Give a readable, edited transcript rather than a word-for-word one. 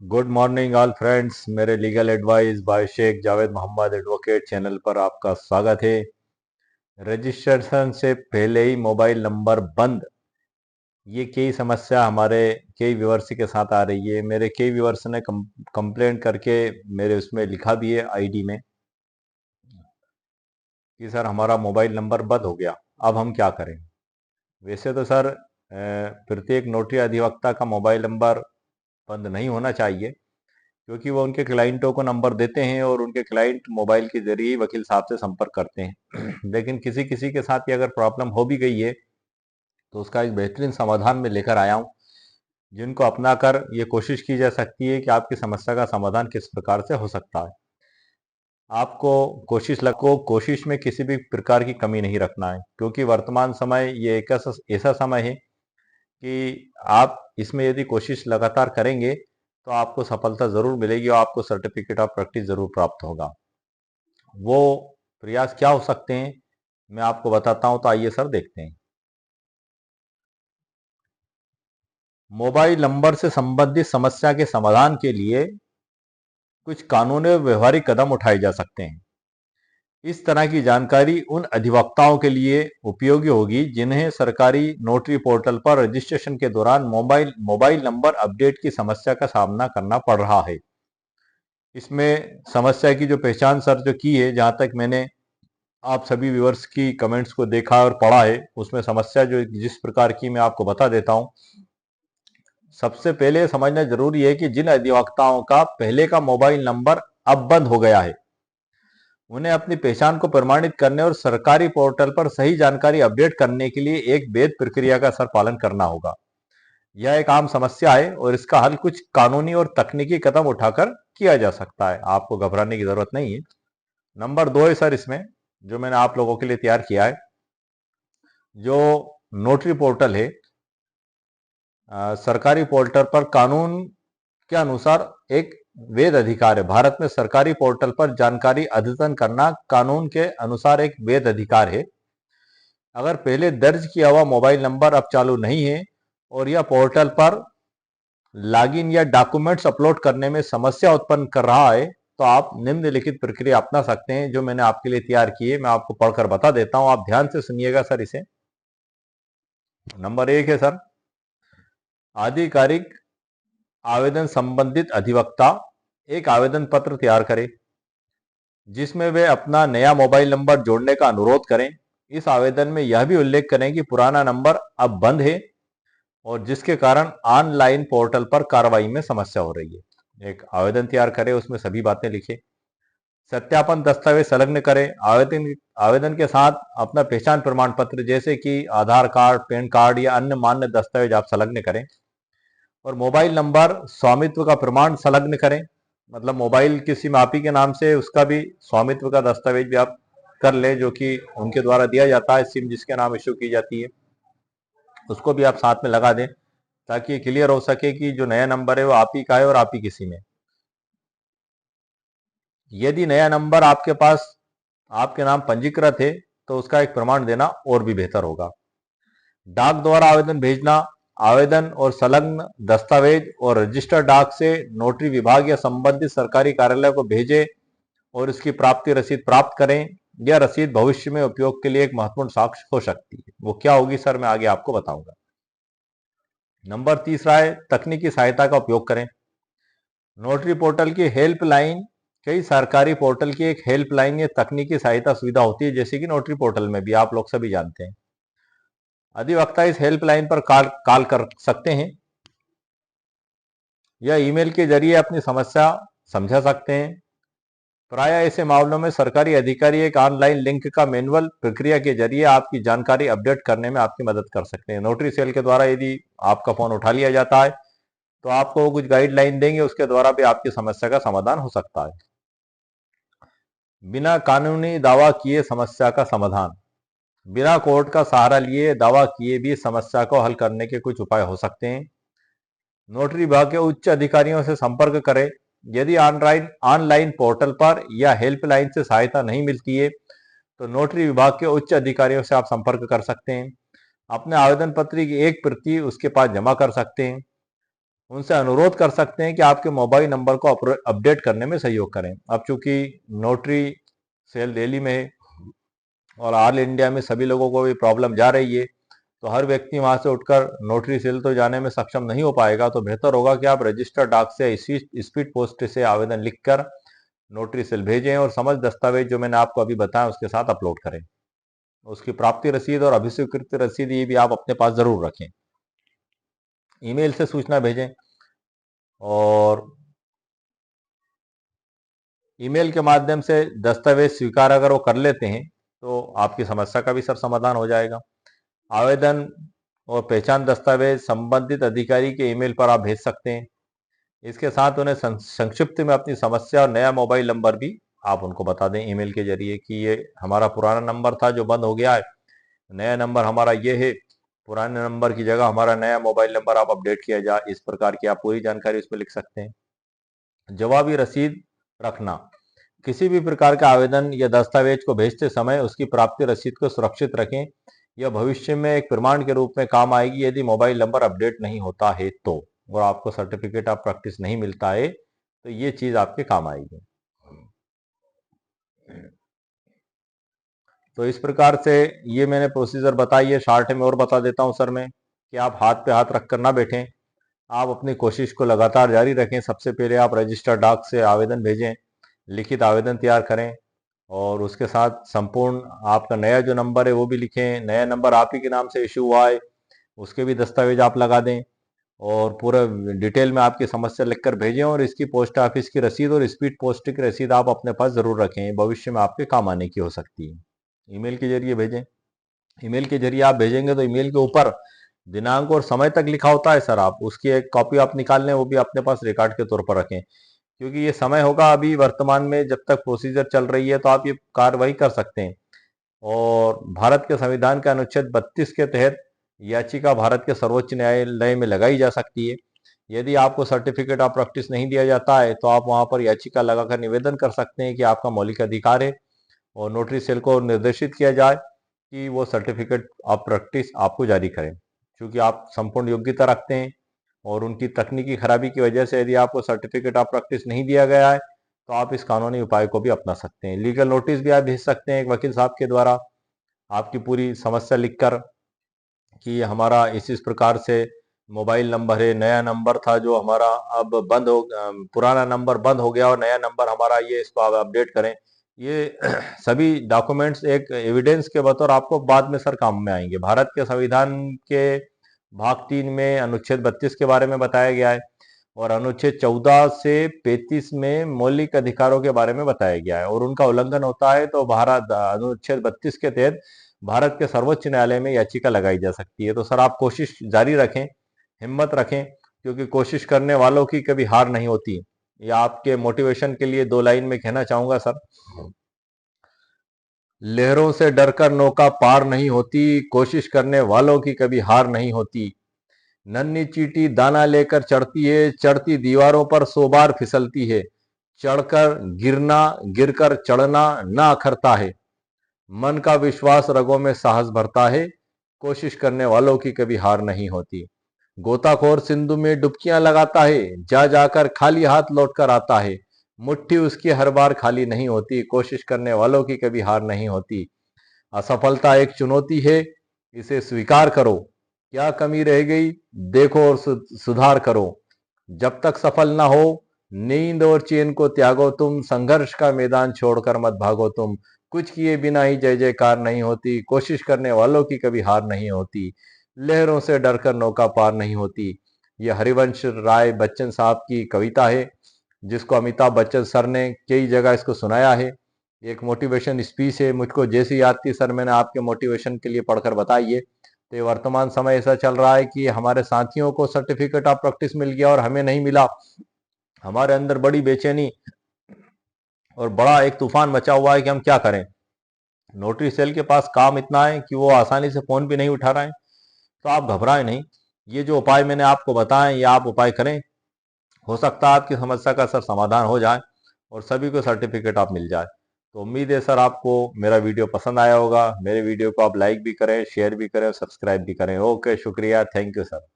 Good morning all friends. मेरे legal advice by Shaikh Javed Mohammad advocate channel पर आपका स्वागत है। रजिस्ट्रेशन से पहले ही मोबाइल नंबर बंद, ये कई समस्या हमारे कई व्यूअर्स के साथ आ रही है। मेरे कई व्यूअर्स ने कंप्लेंट करके मेरे उसमें लिखा भी है आईडी में कि सर हमारा मोबाइल नंबर बंद हो गया, अब हम क्या करें। वैसे तो सर प्रत्येक नोटरी अधिवक्ता का मोबाइल नंबर बंद नहीं होना चाहिए, क्योंकि वो उनके क्लाइंटों को नंबर देते हैं और उनके क्लाइंट मोबाइल के जरिए ही वकील साहब से संपर्क करते हैं। लेकिन किसी किसी के साथ ये अगर प्रॉब्लम हो भी गई है तो उसका एक बेहतरीन समाधान मैं लेकर आया हूँ, जिनको अपनाकर ये कोशिश की जा सकती है कि आपकी समस्या का समाधान किस प्रकार से हो सकता है। आपको कोशिश में किसी भी प्रकार की कमी नहीं रखना है, क्योंकि वर्तमान समय ये एक ऐसा समय है कि आप इसमें यदि कोशिश लगातार करेंगे तो आपको सफलता जरूर मिलेगी और आपको सर्टिफिकेट ऑफ प्रैक्टिस जरूर प्राप्त होगा। वो प्रयास क्या हो सकते हैं मैं आपको बताता हूं, तो आइए सर देखते हैं। मोबाइल नंबर से संबंधित समस्या के समाधान के लिए कुछ कानूनी और व्यवहारिक कदम उठाए जा सकते हैं। इस तरह की जानकारी उन अधिवक्ताओं के लिए उपयोगी होगी जिन्हें सरकारी नोटरी पोर्टल पर रजिस्ट्रेशन के दौरान मोबाइल नंबर अपडेट की समस्या का सामना करना पड़ रहा है। इसमें समस्या की जो पहचान सर जो की है, जहां तक मैंने आप सभी व्यूअर्स की कमेंट्स को देखा और पढ़ा है, उसमें समस्या जो जिस प्रकार की मैं आपको बता देता हूं। सबसे पहले समझना जरूरी है कि जिन अधिवक्ताओं का पहले का मोबाइल नंबर अब बंद हो गया है, उन्हें अपनी पहचान को प्रमाणित करने और सरकारी पोर्टल पर सही जानकारी अपडेट करने के लिए एक वैध प्रक्रिया का सर पालन करना होगा। यह एक आम समस्या है और इसका हल कुछ कानूनी और तकनीकी कदम उठाकर किया जा सकता है, आपको घबराने की जरूरत नहीं है। नंबर 2 है सर इसमें जो मैंने आप लोगों के लिए तैयार किया है, जो नोटरी पोर्टल है, सरकारी पोर्टल पर कानून के अनुसार एक वैध अधिकार है। भारत में सरकारी पोर्टल पर जानकारी अद्यतन करना कानून के अनुसार एक वैध अधिकार है। अगर पहले दर्ज किया हुआ मोबाइल नंबर अब चालू नहीं है और यह पोर्टल पर लॉगिन या डॉक्यूमेंट्स अपलोड करने में समस्या उत्पन्न कर रहा है, तो आप निम्नलिखित प्रक्रिया अपना सकते हैं जो मैंने आपके लिए तैयार की है। मैं आपको पढ़कर बता देता हूं, आप ध्यान से सुनिएगा सर इसे। नंबर 1 है सर, आधिकारिक आवेदन। संबंधित अधिवक्ता एक आवेदन पत्र तैयार करें जिसमें वे अपना नया मोबाइल नंबर जोड़ने का अनुरोध करें। इस आवेदन में यह भी उल्लेख करें कि पुराना नंबर अब बंद है और जिसके कारण ऑनलाइन पोर्टल पर कार्रवाई में समस्या हो रही है। एक आवेदन तैयार करें, उसमें सभी बातें लिखें। सत्यापन दस्तावेज संलग्न करें। आवेदन के साथ अपना पहचान प्रमाण पत्र जैसे कि आधार कार्ड, पैन कार्ड या अन्य मान्य दस्तावेज आप संलग्न करें। और मोबाइल नंबर स्वामित्व का प्रमाण संलग्न करें, मतलब मोबाइल किसी मापी के नाम से उसका भी स्वामित्व का दस्तावेज भी आप कर लें, जो कि उनके द्वारा दिया जाता है। सिम जिसके नाम इश्यू की जाती है उसको भी आप साथ में लगा दें, ताकि ये क्लियर हो सके कि जो नया नंबर है वो आप ही का है और आप ही किसी में। यदि नया नंबर आपके पास आपके नाम पंजीकृत है तो उसका एक प्रमाण देना और भी बेहतर होगा। डाक द्वारा आवेदन भेजना। आवेदन और संलग्न दस्तावेज और रजिस्टर्ड डाक से नोटरी विभाग या संबंधित सरकारी कार्यालय को भेजें और इसकी प्राप्ति रसीद प्राप्त करें। यह रसीद भविष्य में उपयोग के लिए एक महत्वपूर्ण साक्ष्य हो सकती है। वो क्या होगी सर, मैं आगे आपको बताऊंगा। नंबर 3 है, तकनीकी सहायता का उपयोग करें। नोटरी पोर्टल की हेल्पलाइन, कई सरकारी पोर्टल की एक हेल्पलाइन या तकनीकी सहायता सुविधा होती है, जैसे कि नोटरी पोर्टल में भी आप लोग सभी जानते हैं। अधिवक्ता इस हेल्पलाइन पर कॉल कर सकते हैं या ईमेल के जरिए अपनी समस्या समझा सकते हैं। प्राय ऐसे मामलों में सरकारी अधिकारी एक ऑनलाइन लिंक का मैनुअल प्रक्रिया के जरिए आपकी जानकारी अपडेट करने में आपकी मदद कर सकते हैं। नोटरी सेल के द्वारा यदि आपका फोन उठा लिया जाता है तो आपको कुछ गाइडलाइन देंगे, उसके द्वारा भी आपकी समस्या का समाधान हो सकता है। बिना कानूनी दावा किए समस्या का समाधान। बिना कोर्ट का सहारा लिए दावा किए भी समस्या को हल करने के कुछ उपाय हो सकते हैं। नोटरी विभाग के उच्च अधिकारियों से संपर्क करें। यदि ऑनलाइन पोर्टल पर या हेल्पलाइन से सहायता नहीं मिलती है तो नोटरी विभाग के उच्च अधिकारियों से आप संपर्क कर सकते हैं। अपने आवेदन पत्र की एक प्रति उसके पास जमा कर सकते हैं। उनसे अनुरोध कर सकते हैं कि आपके मोबाइल नंबर को अपडेट करने में सहयोग करें। अब चूंकि नोटरी सेल दिल्ली में है और ऑल इंडिया में सभी लोगों को भी प्रॉब्लम जा रही है, तो हर व्यक्ति वहां से उठकर नोटरी सेल तो जाने में सक्षम नहीं हो पाएगा। तो बेहतर होगा कि आप रजिस्टर्ड डाक से स्पीड पोस्ट से आवेदन लिखकर नोटरी सेल भेजें और समझ दस्तावेज जो मैंने आपको अभी बताया उसके साथ अपलोड करें। उसकी प्राप्ति रसीद और अभिस्वीकृति रसीद ये भी आप अपने पास जरूर रखें। ईमेल से सूचना भेजें और ईमेल के माध्यम से दस्तावेज स्वीकार अगर वो कर लेते हैं तो आपकी समस्या का भी सर समाधान हो जाएगा। आवेदन और पहचान दस्तावेज संबंधित अधिकारी के ईमेल पर आप भेज सकते हैं। इसके साथ उन्हें संक्षिप्त में अपनी समस्या और नया मोबाइल नंबर भी आप उनको बता दें ईमेल के जरिए कि ये हमारा पुराना नंबर था जो बंद हो गया है, नया नंबर हमारा ये है, पुराने नंबर की जगह हमारा नया मोबाइल नंबर आप अपडेट किया जाए। इस प्रकार की आप पूरी जानकारी उसमें लिख सकते हैं। जवाबी रसीद रखना, किसी भी प्रकार का आवेदन या दस्तावेज को भेजते समय उसकी प्राप्ति रसीद को सुरक्षित रखें। यह भविष्य में एक प्रमाण के रूप में काम आएगी यदि मोबाइल नंबर अपडेट नहीं होता है तो, और आपको सर्टिफिकेट ऑफ प्रैक्टिस नहीं मिलता है तो ये चीज आपके काम आएगी। तो इस प्रकार से ये मैंने प्रोसीजर बताई है। शॉर्ट में और बता देता हूं सर मैं कि आप हाथ पे हाथ रखकर ना बैठें, आप अपनी कोशिश को लगातार जारी रखें। सबसे पहले आप रजिस्टर्ड डाक से आवेदन भेजें, लिखित आवेदन तैयार करें और उसके साथ संपूर्ण आपका नया जो नंबर है वो भी लिखें। नया नंबर आप ही के नाम से इशू हुआ है उसके भी दस्तावेज आप लगा दें और पूरा डिटेल में आपकी समस्या लिखकर भेजें और इसकी पोस्ट ऑफिस की रसीद और स्पीड पोस्ट की रसीद आप अपने पास जरूर रखें, भविष्य में आपके काम आने की हो सकती है। ईमेल के जरिए भेजें। ईमेल के जरिए आप भेजेंगे तो ईमेल के ऊपर दिनांक और समय तक लिखा होता है सर, आप उसकी एक कॉपी आप निकाल लें, वो भी अपने पास रिकॉर्ड के तौर पर रखें, क्योंकि ये समय होगा अभी वर्तमान में जब तक प्रोसीजर चल रही है तो आप ये कार्रवाई कर सकते हैं। और भारत के संविधान के अनुच्छेद 32 के तहत याचिका भारत के सर्वोच्च न्यायालय में लगाई जा सकती है। यदि आपको सर्टिफिकेट ऑफ प्रैक्टिस नहीं दिया जाता है तो आप वहां पर याचिका लगाकर निवेदन कर सकते हैं कि आपका मौलिक अधिकार है और नोटरी सेल को निर्देशित किया जाए कि वो सर्टिफिकेट ऑफ प्रैक्टिस आपको जारी करें। क्योंकि आप संपूर्ण योग्यता रखते हैं और उनकी तकनीकी खराबी की वजह से यदि आपको सर्टिफिकेट ऑफ प्रैक्टिस नहीं दिया गया है तो आप इस कानूनी उपाय को भी अपना सकते हैं। लीगल नोटिस भी आप भेज सकते हैं एक वकील साहब के द्वारा, आपकी पूरी समस्या लिखकर कि हमारा इस प्रकार से मोबाइल नंबर है, नया नंबर था जो हमारा अब बंद हो, पुराना नंबर बंद हो गया और नया नंबर हमारा ये, इसको आप अपडेट करें। ये सभी डॉक्यूमेंट्स एक एविडेंस के बतौर आपको बाद में सर काम में आएंगे। भारत के संविधान के भाग 3 में अनुच्छेद 32 के बारे में बताया गया है और अनुच्छेद 14 से 35 में मौलिक अधिकारों के बारे में बताया गया है और उनका उल्लंघन होता है तो भारत अनुच्छेद 32 के तहत भारत के सर्वोच्च न्यायालय में याचिका लगाई जा सकती है। तो सर आप कोशिश जारी रखें, हिम्मत रखें, क्योंकि कोशिश करने वालों की कभी हार नहीं होती। ये आपके मोटिवेशन के लिए 2 लाइन में कहना चाहूंगा सर। लहरों से डरकर नौका पार नहीं होती, कोशिश करने वालों की कभी हार नहीं होती। नन्ही चींटी दाना लेकर चढ़ती है, चढ़ती दीवारों पर 100 बार फिसलती है। चढ़कर गिरना, गिरकर चढ़ना ना अखरता है। मन का विश्वास रगों में साहस भरता है, कोशिश करने वालों की कभी हार नहीं होती। गोताखोर सिंधु में डुबकियां लगाता है, जा जाकर खाली हाथ लौट कर आता है। मुट्ठी उसकी हर बार खाली नहीं होती, कोशिश करने वालों की कभी हार नहीं होती। असफलता एक चुनौती है, इसे स्वीकार करो। क्या कमी रह गई देखो और सुधार करो। जब तक सफल ना हो नींद और चैन को त्यागो तुम, संघर्ष का मैदान छोड़कर मत भागो तुम। कुछ किए बिना ही जय जयकार नहीं होती, कोशिश करने वालों की कभी हार नहीं होती। लहरों से डरकर नौका पार नहीं होती। यह हरिवंश राय बच्चन साहब की कविता है जिसको अमिताभ बच्चन सर ने कई जगह इसको सुनाया है। एक मोटिवेशन स्पीच है, मुझको जैसी याद थी सर मैंने आपके मोटिवेशन के लिए पढ़कर बताई है। तो वर्तमान समय ऐसा चल रहा है कि हमारे साथियों को सर्टिफिकेट ऑफ प्रैक्टिस मिल गया और हमें नहीं मिला। हमारे अंदर बड़ी बेचैनी और बड़ा एक तूफान मचा हुआ है कि हम क्या करें। नोटरी सेल के पास काम इतना है कि वो आसानी से फोन भी नहीं उठा रहे हैं। तो आप घबराएं नहीं, ये जो उपाय मैंने आपको बताए ये आप उपाय करें, हो सकता है आपकी समस्या का सर समाधान हो जाए और सभी को सर्टिफिकेट आप मिल जाए। तो उम्मीद है सर आपको मेरा वीडियो पसंद आया होगा। मेरे वीडियो को आप लाइक भी करें, शेयर भी करें और सब्सक्राइब भी करें। ओके, शुक्रिया, थैंक यू सर।